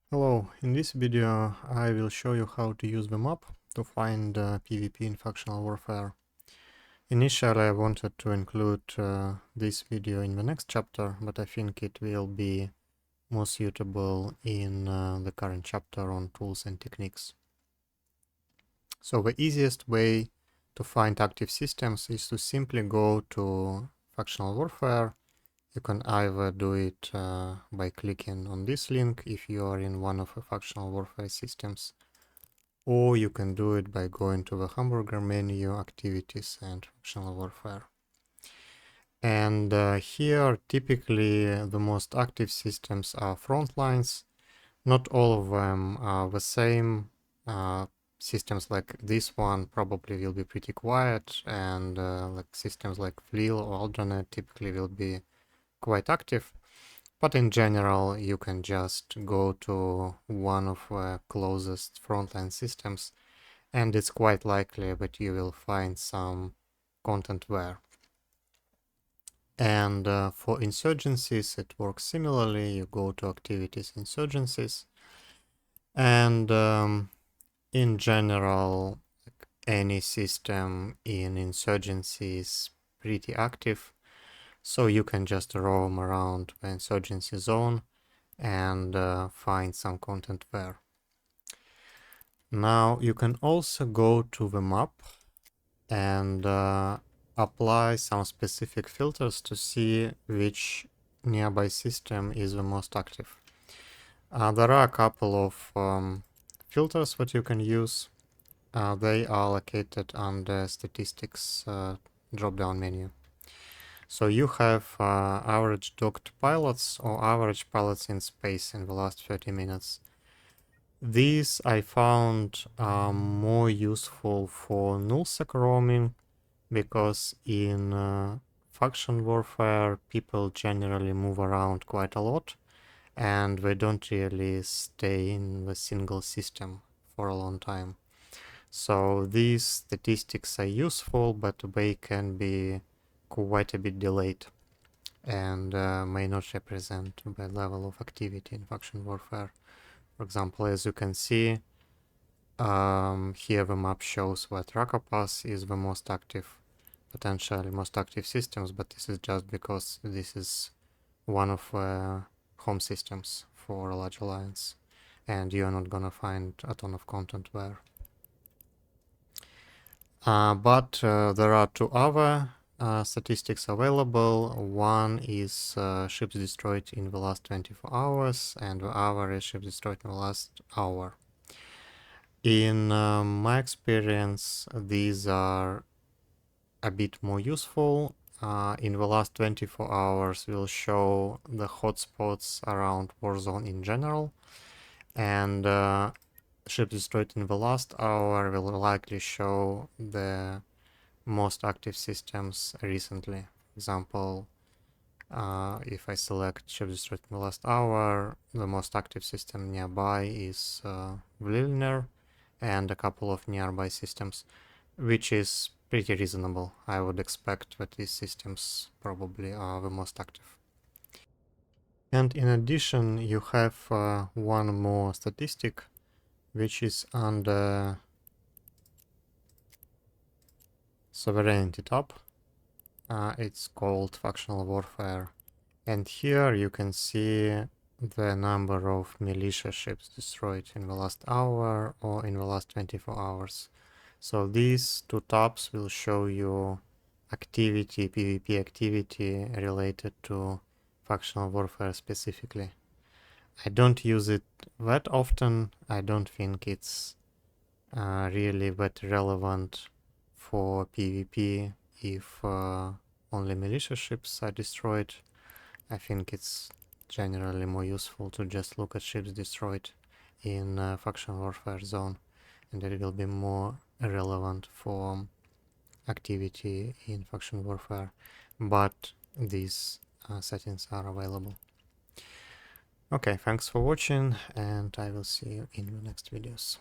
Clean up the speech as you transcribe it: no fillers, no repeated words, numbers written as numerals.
Hello, in this video I will show you how to use the map to find PvP in factional warfare. Initially I wanted to include this video in the next chapter, but I think it will be more suitable in the current chapter on tools and techniques. So the easiest way to find active systems is to simply go to factional warfare. You can either do it by clicking on this link if you are in one of the factional warfare systems, or you can do it by going to the hamburger menu, activities and factional warfare. And here typically the most active systems are front lines. Not all of them are the same. Systems like this one probably will be pretty quiet, and like systems like FLIL or Alderanet typically will be quite active, but in general you can just go to one of the closest frontline systems and it's quite likely that you will find some content there. And for insurgencies it works similarly. You go to activities, insurgencies, and in general any system in insurgency is pretty active. So you can just roam around the insurgency zone and find some content there. Now you can also go to the map and apply some specific filters to see which nearby system is the most active. There are a couple of filters that you can use. They are located under statistics drop-down menu. So you have average docked pilots or average pilots in space in the last 30 minutes. These I found more useful for nullsec roaming, because in faction warfare people generally move around quite a lot and they don't really stay in the single system for a long time. So these statistics are useful, but they can be quite a bit delayed and may not represent the level of activity in faction warfare. For example, as you can see, here the map shows that Rakapass is the most active, potentially most active systems, but this is just because this is one of home systems for a large alliance, and you're not gonna find a ton of content there. But there are two other statistics available. One is ships destroyed in the last 24 hours, and the other is ships destroyed in the last hour. In my experience, these are a bit more useful. In the last 24 hours, we'll show the hotspots around Warzone in general, and ships destroyed in the last hour will likely show the most active systems recently. For example, if I select ships destroyed in the last hour, the most active system nearby is Vlilner and a couple of nearby systems, which is pretty reasonable. I would expect that these systems probably are the most active. And in addition, you have one more statistic, which is under Sovereignty tab. It's called Factional Warfare. And here you can see the number of militia ships destroyed in the last hour or in the last 24 hours. So these two tabs will show you activity, PvP activity related to factional warfare specifically. I don't use it that often. I don't think it's really that relevant for PvP if only militia ships are destroyed. I think it's generally more useful to just look at ships destroyed in faction warfare zone, and it will be more relevant for activity in faction warfare, but these settings are available. Okay, thanks for watching, and I will see you in the next videos.